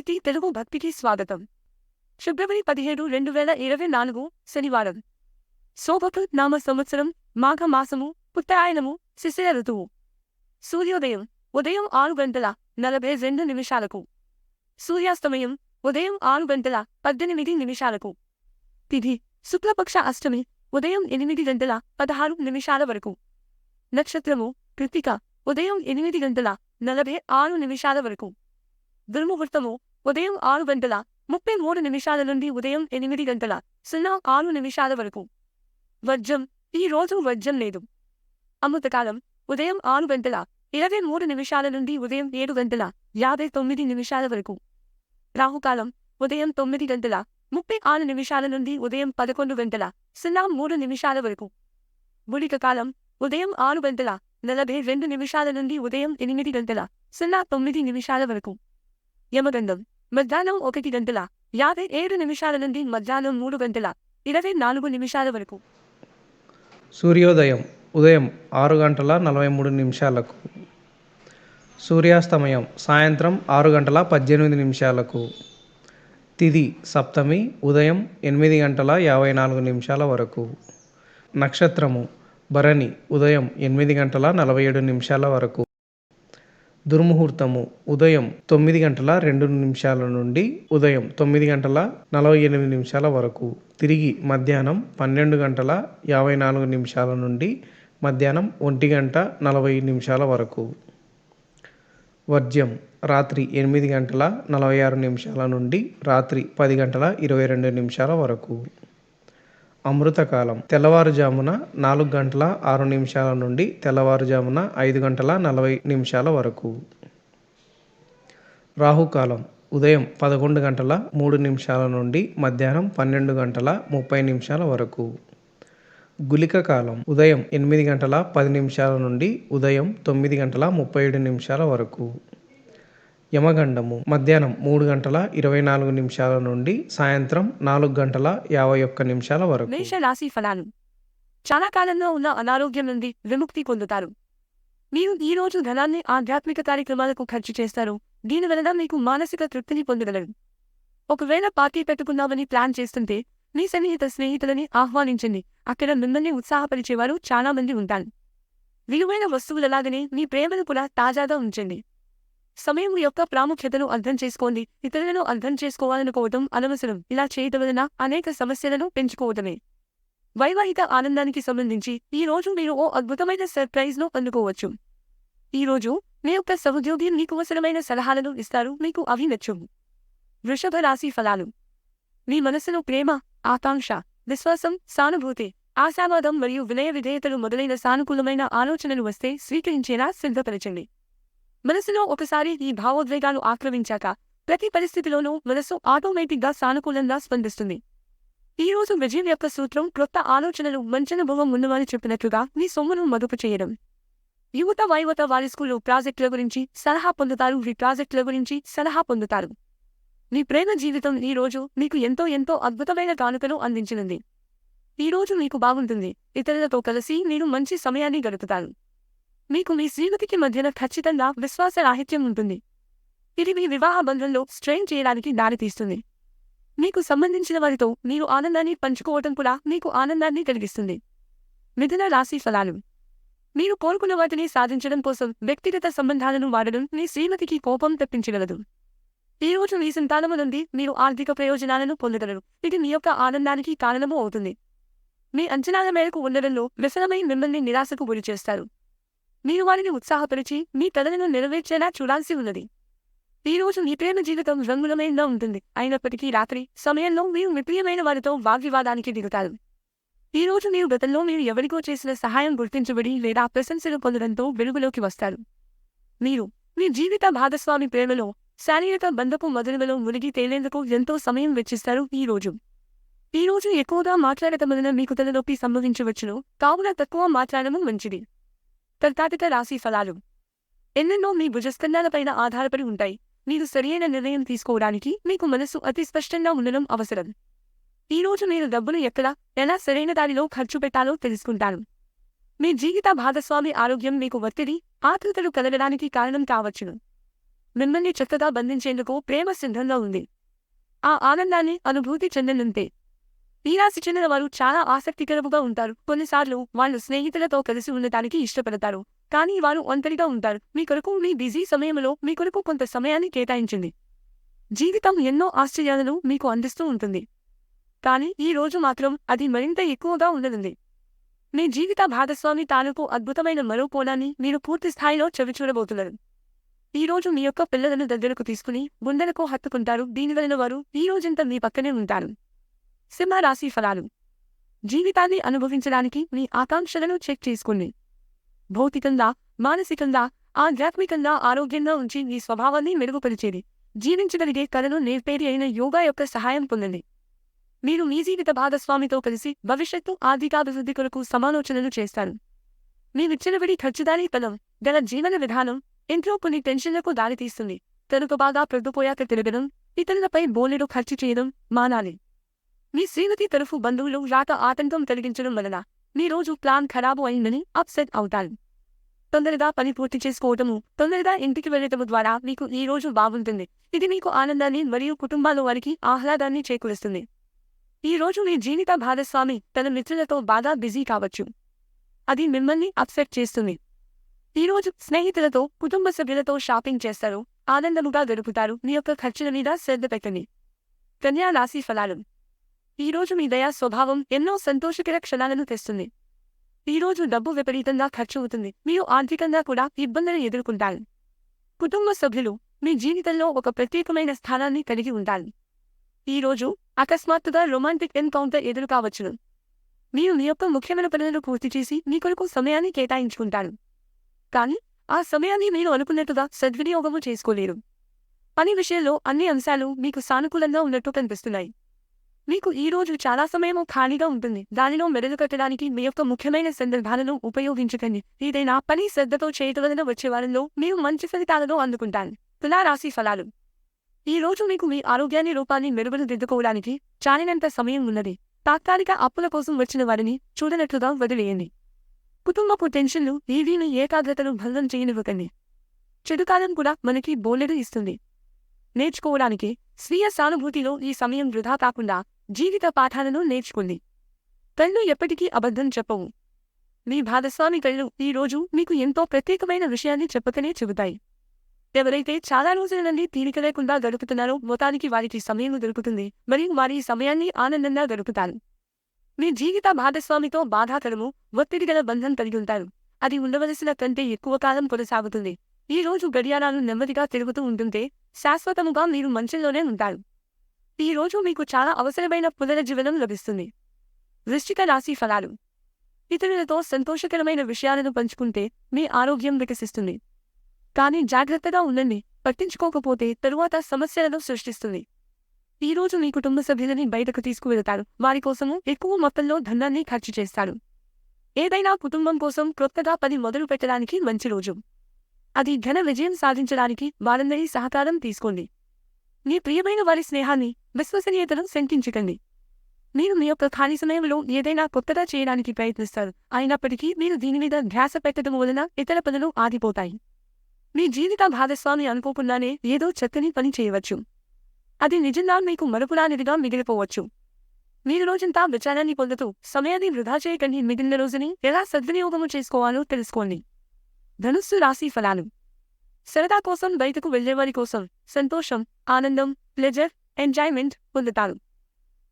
శక్తి తెలుగు భక్తికి స్వాగతం. ఫిబ్రవరి 17, 2024 శనివారం. శోభకృ నామ సంవత్సరం, మాఘ మాసము, ఉత్తరాయణము, శిశిర ఋతువు. సూర్యోదయం ఉదయం 6:42 సూర్యాస్తమయం ఉదయం 6:18 తిథి శుక్లపక్ష అష్టమి ఉదయం 8:16 వరకు. నక్షత్రము కృత్తిక ఉదయం 8:46 వరకు. దుర్ముహూర్తము ఉదయం 6:33 నుండి ఉదయం 8:06 వరకు. వర్జం ఈ రోజు వర్జం లేదు. అమృతకాలం ఉదయం 6:23 నుండి ఉదయం 7:59 వరకు. రాహుకాలం ఉదయం 9:36 నుండి ఉదయం 11:03 వరకు. గుళిక కాలం ఉదయం 6:42 నుండి ఉదయం 8:09 వరకు. యమగండం మధ్యాహ్నం 1:57 నుండి మధ్యాహ్నం 3:24 వరకు. సూర్యోదయం ఉదయం 6:43 సూర్యాస్తమయం సాయంత్రం 6:18 తిథి సప్తమి ఉదయం 8:54 వరకు. నక్షత్రము భరణి ఉదయం 8:47 వరకు. దుర్ముహూర్తము ఉదయం 9:02 నుండి ఉదయం 9:48 వరకు. తిరిగి మధ్యాహ్నం 12:54 నుండి మధ్యాహ్నం 1:40 వరకు. వర్జ్యం రాత్రి 8:46 నుండి రాత్రి 10:22 వరకు. అమృతకాలం తెల్లవారుజామున 4:06 నుండి తెల్లవారుజామున 5:40 వరకు. రాహుకాలం ఉదయం 11:03 నుండి మధ్యాహ్నం 12:30 వరకు. గుళిక కాలం ఉదయం 8:10 నుండి ఉదయం 9:37 వరకు. యమగండము మధ్యాహ్నం 3:24 నుండి సాయంత్రం 4:51 వరకు. మేష రాశి ఫలాలు. చాలా కాలంలో ఉన్న అనారోగ్యం నుండి విముక్తి పొందుతారు. మీరు ఈ రోజు ధనాన్ని ఆధ్యాత్మిక కార్యక్రమాలకు ఖర్చు చేస్తారు. దీనివలన మీకు మానసిక తృప్తిని పొందగలరు. ఒకవేళ పార్టీ పెట్టుకుందామని ప్లాన్ చేస్తుంటే మీ సన్నిహిత స్నేహితులని ఆహ్వానించండి. అక్కడ మిమ్మల్ని ఉత్సాహపరిచేవారు చాలా మంది ఉంటారు. విలువైన వస్తువులలాగనే మీ ప్రేమను కూడా తాజాగా ఉంచండి. సమయం యొక్క ప్రాముఖ్యతను అర్థం చేసుకోండి. ఇతరులను అర్థం చేసుకోవాలనుకోవటం అనవసరం. ఇలా చేయటం వలన అనేక సమస్యలను పెంచుకోవటమే. వైవాహిక ఆనందానికి సంబంధించి ఈ రోజు మీరు ఓ అద్భుతమైన సర్ప్రైజ్ను అందుకోవచ్చు. ఈ రోజు మీ యొక్క సహోద్యోగి మీకు అవసరమైన సలహాలను ఇస్తారు. మీకు అవి నచ్చును. వృషభ రాశి ఫలాలు. మీ మనసులో ప్రేమ, ఆకాంక్ష, విశ్వాసం, సానుభూతి, ఆశావాదం మరియు వినయ విధేయతలు మొదలైన సానుకూలమైన ఆలోచనలు వస్తే స్వీకరించేలా సిద్ధపరచండి. మనసులో ఒకసారి ఈ భావోద్వేగాలు ఆక్రమించాక ప్రతి పరిస్థితిలోనూ మనసు ఆటోమేటిక్గా సానుకూలంగా స్పందిస్తుంది. ఈ రోజు విజయం యొక్క సూత్రం క్రొత్త ఆలోచనలు, మంచనుభవం ఉన్నవారు చెప్పినట్లుగా మీ సొమ్మును మదుపు చేయడం. యువత వైవత వారి స్కూలు ప్రాజెక్టుల గురించి సలహా పొందుతారు. ఈ ప్రాజెక్టుల గురించి సలహా పొందుతారు. మీ ప్రేమ జీవితం ఈ రోజు మీకు ఎంతో అద్భుతమైన కానుకను అందించనుంది. ఈ రోజు మీకు బాగుంటుంది. ఇతరులతో కలిసి మీరు మంచి సమయాన్ని గడుపుతారు. మీకు మీ శ్రీమతికి మధ్యన ఖచ్చితంగా విశ్వాసరాహిత్యం ఉంటుంది. ఇది మీ వివాహ బంధంలో స్ట్రెయిన్ చేయడానికి దారితీస్తుంది. మీకు సంబంధించిన వారితో మీరు ఆనందాన్ని పంచుకోవటం కూడా మీకు ఆనందాన్ని కలిగిస్తుంది. మిథున రాశి ఫలాలు. మీరు కోరుకున్న వాటిని సాధించడం కోసం వ్యక్తిగత సంబంధాలను వాడడం మీ శ్రీమతికి కోపం తెప్పించగలదు. ఈ రోజు మీ సంతానము నుండి మీరు ఆర్థిక ప్రయోజనాలను పొందగలరు. ఇది మీ యొక్క ఆనందానికి కారణము అవుతుంది. మీ అంచనాల మేరకు ఉండడంలో విఫలమై మిమ్మల్ని నిరాశకు గురిచేస్తారు. మీరు వారిని ఉత్సాహపరిచి మీ కలలను నెరవేర్చేలా చూడాల్సి ఉన్నది. ఈ రోజు మీ ప్రేమ జీవితం రంగులమయంగా ఉంటుంది. అయినప్పటికీ రాత్రి సమయంలో మీరు మీ ప్రియమైన వారితో వాగ్వివాదానికి దిగుతారు. ఈ రోజు మీరు గతంలో మీరు ఎవరికో చేసిన సహాయం గుర్తించబడి లేదా ప్రశంసలు పొందడంతో వెలుగులోకి వస్తారు. మీరు మీ జీవిత భాగస్వామి ప్రేమలో, శారీరక బంధపు మధురమలో మునిగి తేలేందుకు ఎంతో సమయం వెచ్చిస్తారు. ఈ రోజు ఎక్కువగా మాట్లాడటం వలన మీకు తలనొప్పి సంభవించవచ్చును. కావున తక్కువ మాట్లాడడం మంచిది. కర్కాటక రాశి ఫలాలు. ఎన్నెన్నో మీ భుజస్కంధాలపైన ఆధారపడి ఉంటాయి. మీరు సరియైన నిర్ణయం తీసుకోవడానికి మీకు మనసు అతి స్పష్టంగా ఉండడం అవసరం. ఈ రోజు మీరు డబ్బును ఎక్కడ, ఎలా సరైన దారిలో ఖర్చు పెట్టాలో తెలుసుకుంటారు. మీ జీవిత భాగస్వామి ఆరోగ్యం మీకు ఒత్తిడి, ఆతృతలు కలగడానికి కారణం కావచ్చును. మిమ్మల్ని చక్కగా బంధించేందుకు ప్రేమ సిద్ధంగా ఉంది. ఆ ఆనందాన్ని అనుభూతి చెందనుంటే ఈ రాశి చెందిన వారు చాలా ఆసక్తికరముగా ఉంటారు. కొన్నిసార్లు వాళ్ళు స్నేహితులతో కలిసి ఉండటానికి ఇష్టపడతారు. కానీ వారు ఒంటరిగా ఉంటారు. మీ కొరకు మీ బిజీ సమయంలో మీ కొరకు కొంత సమయాన్ని కేటాయించండి. జీవితం ఎన్నో ఆశ్చర్యాలను మీకు అందిస్తూ ఉంటుంది. కానీ ఈ రోజు మాత్రం అది మరింత ఎక్కువగా ఉండనుంది. మీ జీవిత భాగస్వామి తాలూకు అద్భుతమైన మరో కోణాన్ని మీరు పూర్తి స్థాయిలో చవిచూడబోతున్నారు. ఈ రోజు మీ యొక్క పిల్లలను దగ్గరకు తీసుకుని గుండెలకు హత్తుకుంటారు. దీనివలన వారు ఈ రోజంతా మీ పక్కనే ఉంటారు. సింహ రాశి ఫలాలు. జీవితాన్ని అనుభవించడానికి మీ ఆకాంక్షలను చెక్ చేసుకోండి. భౌతికంగా, మానసికంగా, ఆధ్యాత్మికంగా ఆరోగ్యంగా ఉంచి మీ స్వభావాన్ని మెరుగుపరిచేది, జీవించగలిగే కళను నేర్పేది అయిన యోగా యొక్క సహాయం పొందండి. మీరు మీ జీవిత భాగస్వామితో కలిసి భవిష్యత్తు ఆర్థికాభివృద్ధి కొరకు సమాలోచనలు చేస్తారు. మీ విచ్చలవిడి ఖర్చుదారీ పదం గల జీవన విధానం ఇంట్లో కొన్ని టెన్షన్లకు దారితీస్తుంది. కనుక బాగా ప్రొద్దుపోయాక తిరగడం, ఇతరులపై బోలెడు ఖర్చు చేయడం మానాలి. మీ శ్రీమతి తరఫు బంధువులు రాక ఆటంకం కలిగించడం వలన మీ రోజు ప్లాన్ ఖరాబు అయిందని అప్సెట్ అవుతారు. తొందరగా పని పూర్తి చేసుకోవటము, తొందరగా ఇంటికి వెళ్లటము ద్వారా మీకు ఈ రోజు బాగుంటుంది. ఇది మీకు ఆనందాన్ని మరియు కుటుంబాల వారికి ఆహ్లాదాన్ని చేకూరుస్తుంది. ఈ రోజు మీ జీవిత భాగస్వామి తన మిత్రులతో బాగా బిజీ కావచ్చు. అది మిమ్మల్ని అప్సెట్ చేస్తుంది. ఈ రోజు స్నేహితులతో, కుటుంబ సభ్యులతో షాపింగ్ చేస్తారు, ఆనందముగా గడుపుతారు. మీ యొక్క ఖర్చుల మీద శ్రద్ధ పెట్టండి. కన్యా రాశి ఫలాలు. ఈ రోజు మీ దయా స్వభావం ఎన్నో సంతోషకర క్షణాలను తెస్తుంది. ఈ రోజు డబ్బు విపరీతంగా ఖర్చు అవుతుంది. మీరు ఆర్థికంగా కూడా ఇబ్బందులు ఎదుర్కొంటారు. కుటుంబ సభ్యులు మీ జీవితంలో ఒక ప్రత్యేకమైన స్థానాన్ని కలిగి ఉంటారు. ఈ రోజు అకస్మాత్తుగా రొమాంటిక్ ఎన్కౌంటర్ ఎదురు కావచ్చును. మీరు మీ యొక్క ముఖ్యమైన పనులను పూర్తి చేసి మీ కొరకు సమయాన్ని కేటాయించుకుంటారు. కానీ ఆ సమయాన్ని మీరు అనుకున్నట్టుగా సద్వినియోగము చేసుకోలేరు. పని విషయంలో అన్ని అంశాలు మీకు సానుకూలంగా ఉన్నట్టు కనిపిస్తున్నాయి. మీకు ఈ రోజు చాలా సమయం ఖాళీగా ఉంటుంది. దానిలో మెరుగు కట్టడానికి మీ యొక్క ముఖ్యమైన సందర్భాలను ఉపయోగించకండి. ఏదైనా పని శ్రద్ధతో చేయటం వలన వచ్చే వారంలో మీరు మంచి ఫలితాలను అందుకుంటారు. తులా రాశి ఫలాలు. ఈ రోజు మీకు మీ ఆరోగ్యాన్ని రూపాన్ని మెరుగుదిద్దుకోవడానికి చాలినంత సమయం ఉన్నది. తాత్కాలిక అప్పుల కోసం వచ్చిన వారిని చూడనట్లుగా వదిలేయండి. కుటుంబపు టెన్షన్లు ఏవీ మీ ఏకాగ్రతను భంగం చేయనివ్వకండి. చెడుకాలం కూడా మనకి బోలెడు ఇస్తుంది. నేర్చుకోవడానికి స్వీయ సానుభూతిలో ఈ సమయం వృధా కాకుండా జీవిత పాఠాలను నేర్చుకోండి. కళ్ళు ఎప్పటికీ అబద్ధం చెప్పవు. మీ భాగస్వామి కళ్ళు ఈ రోజు మీకు ఎంతో ప్రత్యేకమైన విషయాన్ని చెప్పకనే చెబుతాయి. ఎవరైతే చాలా రోజుల నుండి తీరిక లేకుండా గడుపుతున్నారో మొత్తానికి వారికి సమయం దొరుకుతుంది మరియు వారి సమయాన్ని ఆనందంగా గడుపుతారు. మీ జీవిత భాగస్వామితో బాధాకరము, ఒత్తిడిగల బంధం కలిగి ఉంటారు. అది ఉండవలసిన కంటే ఎక్కువ కాలం కొనసాగుతుంది. ఈ రోజు గడియారాలు నెమ్మదిగా తిరుగుతూ ఉంటుంటే శాశ్వతముగా మీరు మంచంలోనే ఉంటారు. ఈ రోజు మీకు చాలా అవసరమైన పునరుజ్జీవనం లభిస్తుంది. వృశ్చిక రాశి ఫలాలు. ఇతరులతో సంతోషకరమైన విషయాలను పంచుకుంటే మీ ఆరోగ్యం వికసిస్తుంది. కానీ జాగ్రత్తగా ఉండండి. పట్టించుకోకపోతే తరువాత సమస్యలను సృష్టిస్తుంది. ఈ రోజు మీ కుటుంబ సభ్యులని బయటకు తీసుకువెళతారు. వారి కోసము ఎక్కువ మొత్తంలో ధనాన్ని ఖర్చు చేస్తారు. ఏదైనా కుటుంబం కోసం క్రొత్తగా పని మొదలు పెట్టడానికి మంచి రోజు. అది ఘన విజయం సాధించడానికి వారందరి సహకారం తీసుకోండి. మీ ప్రియమైన వారి స్నేహాన్ని, విశ్వసనీయతను శంకించకండి. మీరు మీ యొక్క ఖాళీ సమయంలో ఏదైనా కొత్తగా చేయడానికి ప్రయత్నిస్తారు. అయినప్పటికీ మీరు దీని మీద ధ్యాస పెట్టడం వలన ఇతర పనులు ఆగిపోతాయి. మీ జీవిత భాగస్వామి అనుకోకుండానే ఏదో చక్కని పని చేయవచ్చు. అది నిజంగా మీకు మరపురానిదిగా మిగిలిపోవచ్చు. మీరు రోజంతా విచారాన్ని పొందుతూ సమయాన్ని వృధా చేయకండి. మిగిలిన రోజుని ఎలా సద్వినియోగము చేసుకోవాలో తెలుసుకోండి. ధనుస్సు రాశి ఫలాలు. సరదా కోసం బయటకు వెళ్లేవారి కోసం సంతోషం, ఆనందం, ప్లెజర్, ఎంజాయ్మెంట్ పొందుతారు.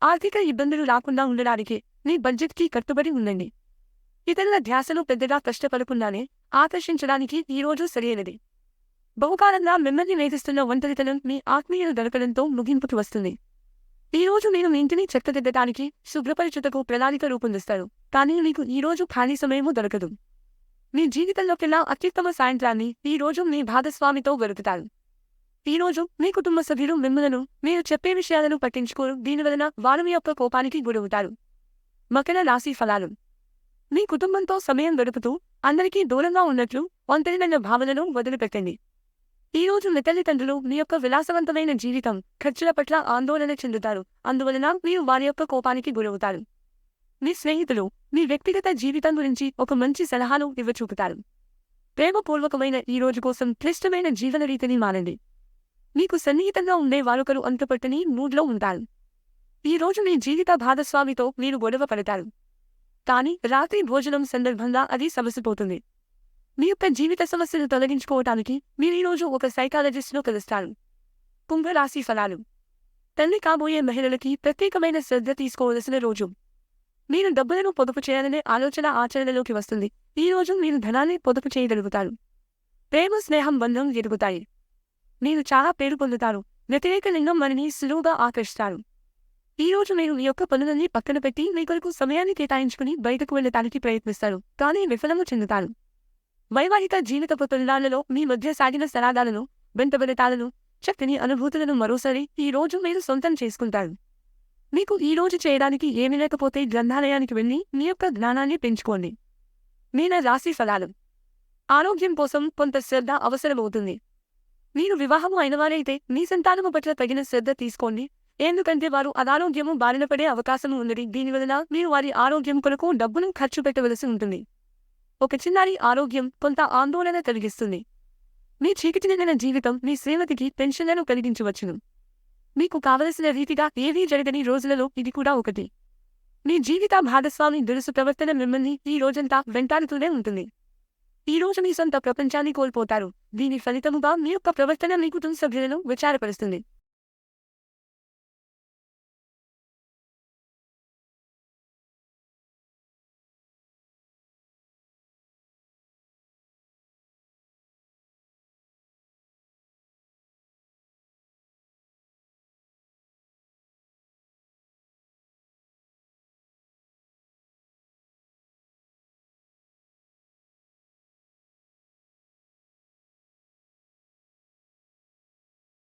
ఆర్థిక ఇబ్బందులు రాకుండా ఉండడానికి మీ బడ్జెట్కి కట్టుబడి ఉండండి. ఇతరుల ధ్యాసను పెద్దగా కష్టపడకుండానే ఆకర్షించడానికి ఈ రోజు సరైనది. బహుకాలంగా మిమ్మల్ని వేధిస్తున్న ఒంటరితనం మీ ఆత్మీయులు దొరకడంతో ముగింపుకు వస్తుంది. ఈ రోజు మీరు మీ ఇంటిని చెక్కదిద్దడానికి, శుభ్రపరచుటకు ప్రణాళిక రూపొందిస్తారు. కానీ మీకు ఈ రోజు ఖాళీ సమయము దొరకదు. మీ జీవితంలోకెల్లా అత్యుత్తమ సాయంత్రాన్ని ఈ రోజు మీ భాగస్వామితో గడుపుతారు. ఈ రోజు మీ కుటుంబ సభ్యులు మిమ్మలను, మీరు చెప్పే విషయాలను పట్టించుకోరు. దీనివలన వారు మీ యొక్క కోపానికి గురవుతారు. మకర రాశి ఫలాలు. మీ కుటుంబంతో సమయం గడుపుతూ అందరికీ దూరంగా ఉన్నట్లు ఒంటరినైన భావనను వదిలిపెట్టండి. ఈ రోజు మీ తల్లిదండ్రులు మీ యొక్క విలాసవంతమైన జీవితం, ఖర్చుల పట్ల ఆందోళన చెందుతారు. అందువలన మీరు వారి యొక్క కోపానికి గురవుతారు. మీ స్నేహితులు మీ వ్యక్తిగత జీవితం గురించి ఒక మంచి సలహాను ఇవ్వచూపుతారు. ప్రేమపూర్వకమైన ఈ రోజు కోసం క్లిష్టమైన జీవన రీతిని మానండి. మీకు సన్నిహితంగా ఉండే వారొకరు అంతుపట్టని మూడ్లో ఉంటారు. ఈ రోజు మీ జీవిత భాగస్వామితో మీరు గొడవ పడతారు. కానీ రాత్రి భోజనం సందర్భంగా అది సమసిపోతుంది. మీ యొక్క జీవిత సమస్యను తొలగించుకోవటానికి మీరు ఈరోజు ఒక సైకాలజిస్ట్ను కలుస్తారు. కుంభరాశి ఫలాలు. తల్లి కాబోయే మహిళలకి ప్రత్యేకమైన శ్రద్ధ తీసుకోవలసిన రోజు. మీరు డబ్బులను పొదుపు చేయాలనే ఆలోచన ఆచరణలోకి వస్తుంది. ఈ రోజు మీరు ధనాన్ని పొదుపు చేయగలుగుతారు. ప్రేమ స్నేహం బంధం ఎదుగుతాయి. మీరు చాలా పేరు పొందుతారు. వ్యతిరేక లింగం వారిని సులువుగా ఆకర్షిస్తారు. ఈ రోజు మీరు మీ యొక్క పనులన్నీ పక్కన పెట్టి మీ కొరకు సమయాన్ని కేటాయించుకుని బయటకు వెళ్ళటానికి ప్రయత్నిస్తారు, కానీ విఫలము చెందుతారు. వైవాహిక జీవితపు తొలినాళ్లలో మీ మధ్య సాగిన సరాగాలను, వెంటబెడతాలను, చక్కని అనుభూతులను మరోసారి ఈ రోజు మీరు సొంతం చేసుకుంటారు. మీకు ఈ రోజు చేయడానికి ఏమీ లేకపోతే గ్రంథాలయానికి వెళ్ళి మీ యొక్క జ్ఞానాన్ని పెంచుకోండి. మీన రాశి ఫలాలు. ఆరోగ్యం కోసం కొంత శ్రద్ధ అవసరమవుతుంది. మీరు వివాహము అయినవారైతే మీ సంతానము పట్ల తగిన శ్రద్ధ తీసుకోండి, ఎందుకంటే వారు అనారోగ్యము బారిన పడే అవకాశము ఉన్నది. దీనివలన మీరు వారి ఆరోగ్యం కొరకు డబ్బును ఖర్చు పెట్టవలసి ఉంటుంది. ఒక చిన్నారి ఆరోగ్యం కొంత ఆందోళన కలిగిస్తుంది. మీ చీకటినిండిన జీవితం మీ శ్రీమతికి టెన్షన్లను కలిగించవచ్చును. మీకు కావలసిన రీతిగా ఏవీ జరగని రోజులలో ఇది కూడా ఒకటి. మీ జీవిత భాగస్వామి దురుసు ప్రవర్తన మిమ్మల్ని ఈ రోజంతా వెంటాడుతూనే ఉంటుంది. ఈ రోజు మీ సొంత ప్రపంచాన్ని కోల్పోతారు. దీని ఫలితముగా మీ యొక్క ప్రవర్తన మీ కుటుంబ సభ్యులను విచారపరుస్తుంది.